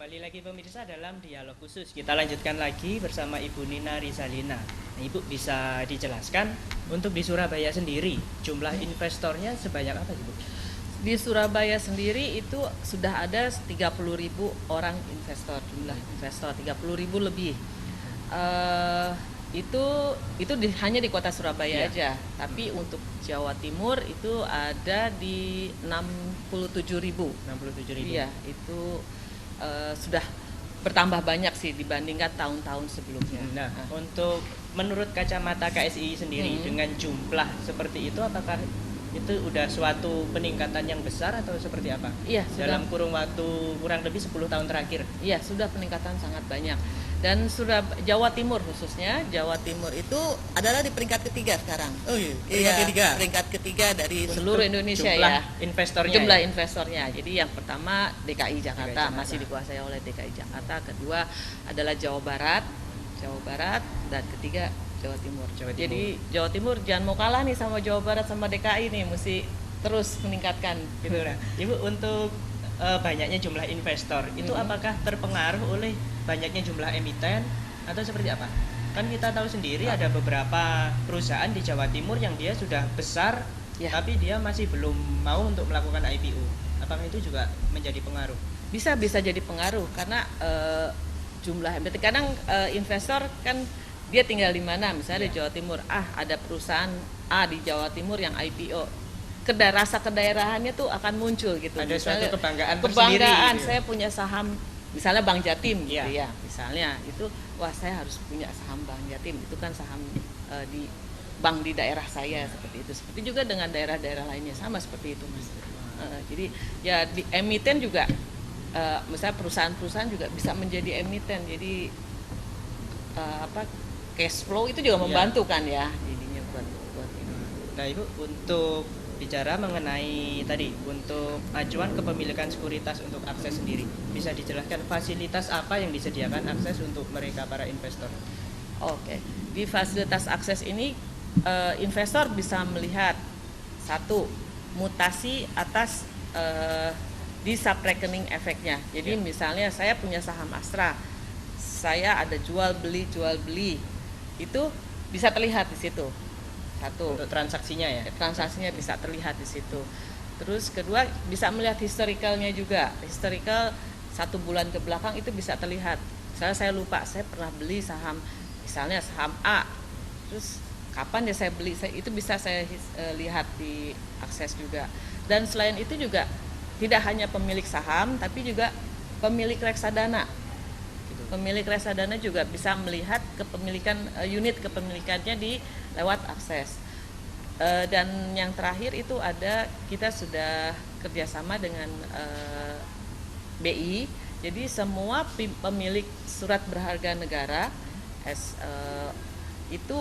Kembali lagi pemirsa dalam dialog khusus. Kita lanjutkan lagi bersama Ibu Nina Rizalina. Nah, Ibu bisa dijelaskan untuk di Surabaya sendiri jumlah investornya sebanyak apa Ibu? Di Surabaya sendiri itu sudah ada 30.000 orang investor, jumlah investor 30.000 lebih. Hanya di kota Surabaya Ya. aja, tapi untuk Jawa Timur itu ada di 67.000. 67.000. Iya, itu sudah bertambah banyak sih dibandingkan tahun-tahun sebelumnya. Nah, untuk menurut kacamata KSI sendiri dengan jumlah seperti itu, apakah itu udah suatu peningkatan yang besar atau seperti apa? Iya, dalam kurun waktu kurang lebih 10 tahun terakhir. Iya, sudah peningkatan sangat banyak. Dan Jawa Timur khususnya, Jawa Timur itu adalah di peringkat ketiga sekarang. Oh iya, peringkat ketiga. Peringkat ketiga dari Untuk seluruh Indonesia jumlah ya. investornya. Jumlah ya? investornya. Jadi yang pertama DKI Jakarta, masih dikuasai oleh DKI Jakarta. Kedua adalah Jawa Barat, dan ketiga Jawa Timur. Jadi Jawa Timur jangan mau kalah nih sama Jawa Barat sama DKI nih, mesti terus meningkatkan gitu. Nah, Ibu untuk banyaknya jumlah investor itu apakah terpengaruh oleh banyaknya jumlah emiten atau seperti apa? Kan kita tahu sendiri ada beberapa perusahaan di Jawa Timur yang dia sudah besar tapi dia masih belum mau untuk melakukan IPO. Apakah itu juga menjadi pengaruh? Bisa jadi pengaruh karena jumlah emiten. Kadang investor kan dia tinggal di mana, misalnya di Jawa Timur, ada perusahaan A di Jawa Timur yang IPO. Rasa kedaerahannya tuh akan muncul gitu. Ada misalnya, suatu kebanggaan gitu. Saya punya saham misalnya Bank Jatim gitu ya. Misalnya itu saya harus punya saham Bank Jatim, itu kan saham di bank di daerah saya seperti itu. Seperti juga dengan daerah-daerah lainnya sama seperti itu Mas. Jadi ya di emiten juga misalnya perusahaan-perusahaan juga bisa menjadi emiten. Jadi cash flow itu juga membantu kan ya jadinya buat ini. Nah, Ibu untuk bicara mengenai tadi untuk acuan kepemilikan sekuritas untuk akses sendiri, bisa dijelaskan fasilitas apa yang disediakan akses untuk mereka para investor? Oke, di fasilitas akses ini investor bisa melihat satu mutasi atas di subrekening efeknya. Jadi misalnya saya punya saham Astra, saya ada jual beli, itu bisa terlihat di situ. Satu, untuk transaksinya ya? Transaksinya bisa terlihat di situ. Terus kedua, bisa melihat historicalnya juga. Historical 1 bulan ke belakang itu bisa terlihat. Misalnya saya lupa, saya pernah beli saham, misalnya saham A. Terus kapan ya saya beli, itu bisa saya lihat di akses juga. Dan selain itu juga tidak hanya pemilik saham, tapi juga pemilik reksadana. Pemilik reksadana juga bisa melihat kepemilikan unit kepemilikannya di lewat akses. Dan yang terakhir itu kita sudah kerjasama dengan BI. Jadi semua pemilik surat berharga negara itu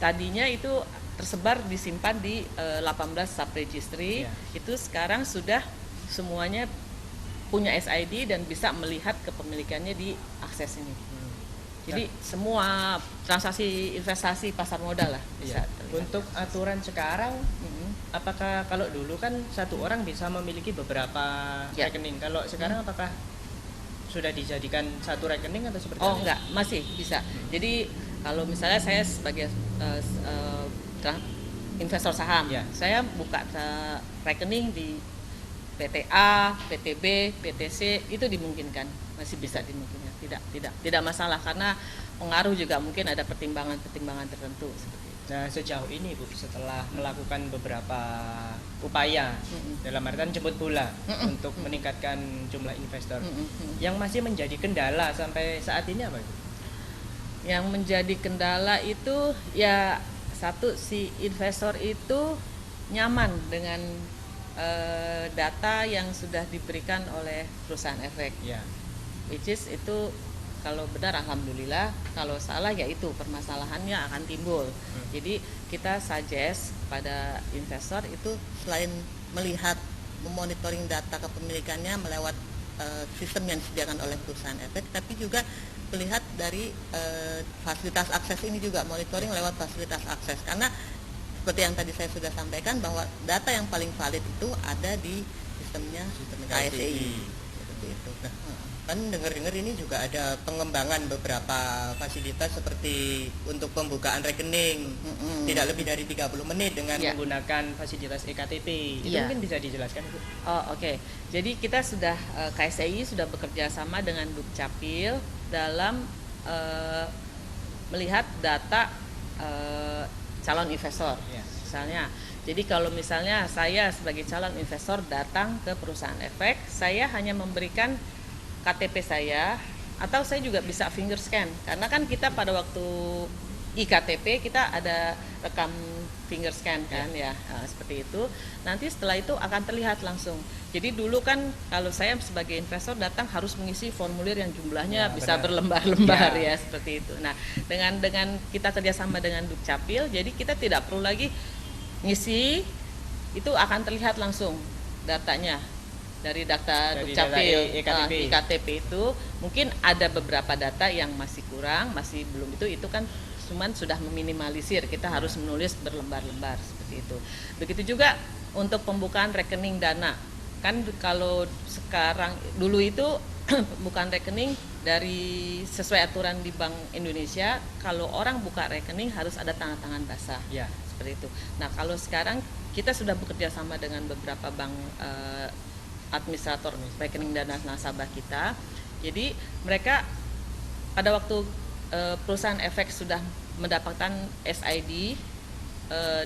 tadinya itu tersebar disimpan di 18 sub-registry. Itu sekarang sudah semuanya punya SID dan bisa melihat kepemilikannya di akses ini. Jadi semua transaksi investasi pasar modal lah bisa terlihat. Untuk aturan sekarang, apakah kalau dulu kan satu orang bisa memiliki beberapa rekening, kalau sekarang apakah sudah dijadikan satu rekening atau seperti apa? Oh enggak, masih bisa. Jadi kalau misalnya saya sebagai investor saham, saya buka rekening di PTA, PTB, PTC itu dimungkinkan, masih bisa dimungkinkan, tidak masalah karena pengaruh juga mungkin ada pertimbangan tertentu seperti itu. Nah, sejauh ini Bu, setelah melakukan beberapa upaya dalam artian jemput bola untuk meningkatkan jumlah investor, yang masih menjadi kendala sampai saat ini apa Bu? Yang menjadi kendala itu ya satu, si investor itu nyaman dengan data yang sudah diberikan oleh perusahaan efek, which is itu kalau benar alhamdulillah, kalau salah ya itu permasalahannya akan timbul. Jadi kita suggest pada investor itu selain melihat memonitoring data kepemilikannya melewat sistem yang disediakan oleh perusahaan efek, tapi juga melihat dari fasilitas akses ini juga, monitoring lewat fasilitas akses, karena seperti yang tadi saya sudah sampaikan bahwa data yang paling valid itu ada di sistemnya KSI seperti itu. Kan dengar-dengar ini juga ada pengembangan beberapa fasilitas seperti untuk pembukaan rekening tidak lebih dari 30 menit dengan Ya. menggunakan fasilitas EKTP. Itu Iya. mungkin bisa dijelaskan, Bu. Oh, oke. Jadi kita sudah KSEI sudah bekerja sama dengan Dukcapil dalam melihat data calon investor. Ya. Misalnya, jadi kalau misalnya saya sebagai calon investor datang ke perusahaan efek, saya hanya memberikan KTP saya, atau saya juga bisa finger scan, karena kan kita pada waktu iktp kita ada rekam finger scan kan ya. Nah, seperti itu. Nanti setelah itu akan terlihat langsung. Jadi dulu kan kalau saya sebagai investor datang harus mengisi formulir yang jumlahnya Ya, bisa benar. berlembar-lembar Ya. ya, seperti itu. Nah, dengan kita kerjasama dengan Dukcapil, jadi kita tidak perlu lagi ngisi, itu akan terlihat langsung datanya dari data Dari Dukcapil. data EKTP. iktp itu mungkin ada beberapa data yang masih kurang, masih belum, itu kan cuman sudah meminimalisir, kita harus menulis berlembar-lembar seperti itu. Begitu juga untuk pembukaan rekening dana. Kan kalau sekarang, dulu itu bukan rekening dari sesuai aturan di Bank Indonesia, kalau orang buka rekening harus ada tanda tangan basah. Ya. Seperti itu. Nah, kalau sekarang kita sudah bekerja sama dengan beberapa bank administrator rekening dana nasabah kita. Jadi mereka pada waktu perusahaan efek sudah mendapatkan SID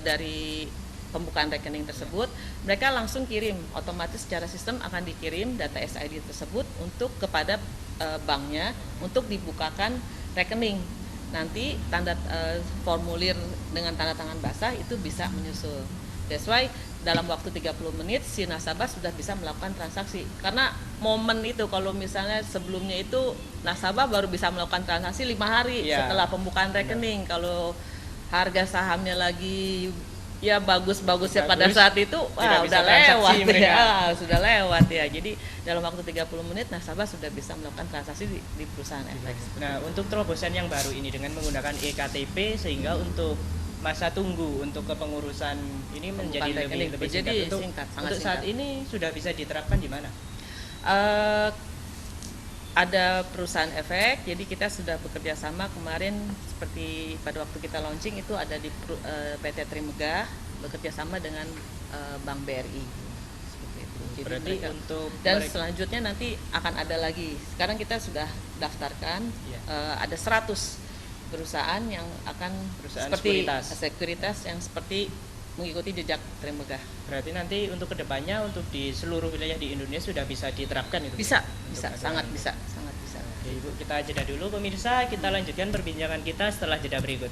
dari pembukaan rekening tersebut, mereka langsung kirim, otomatis secara sistem akan dikirim data SID tersebut untuk kepada banknya untuk dibukakan rekening. Nanti tanda formulir dengan tanda tangan basah itu bisa menyusul. That's why dalam waktu 30 menit si nasabah sudah bisa melakukan transaksi. Karena momen itu kalau misalnya sebelumnya itu nasabah baru bisa melakukan transaksi 5 hari Ya. setelah pembukaan rekening. Kalau harga sahamnya lagi ya bagus-bagusnya pada Bagus, saat itu, tidak wah bisa udah transaksi lewat mereka. ya, sudah lewat ya. Jadi dalam waktu 30 menit nasabah sudah bisa melakukan transaksi di perusahaan efek. Nah, untuk terobosan yang baru ini dengan menggunakan EKTP sehingga untuk masa tunggu untuk kepengurusan ini menjadi Pembukaan rekening lebih menjadi singkat. Untuk, singkat, sangat untuk saat singkat. ini sudah bisa diterapkan di mana? Eh, ada perusahaan efek, jadi kita sudah bekerja sama kemarin seperti pada waktu kita launching itu ada di PT Trimegah bekerja sama dengan Bank BRI. Seperti itu. Jadi Berarti mereka- untuk dan mereka- selanjutnya nanti akan ada lagi. Sekarang kita sudah daftarkan Iya. ada 100 perusahaan yang akan Perusahaan seperti sekuritas. yang seperti mengikuti jejak Trimegah. Berarti nanti untuk kedepannya untuk di seluruh wilayah di Indonesia sudah bisa diterapkan itu? Bisa, Untuk bisa, ada- sangat bisa, sangat bisa. Oke, Ibu, kita jeda dulu pemirsa, kita lanjutkan perbincangan kita setelah jeda berikut.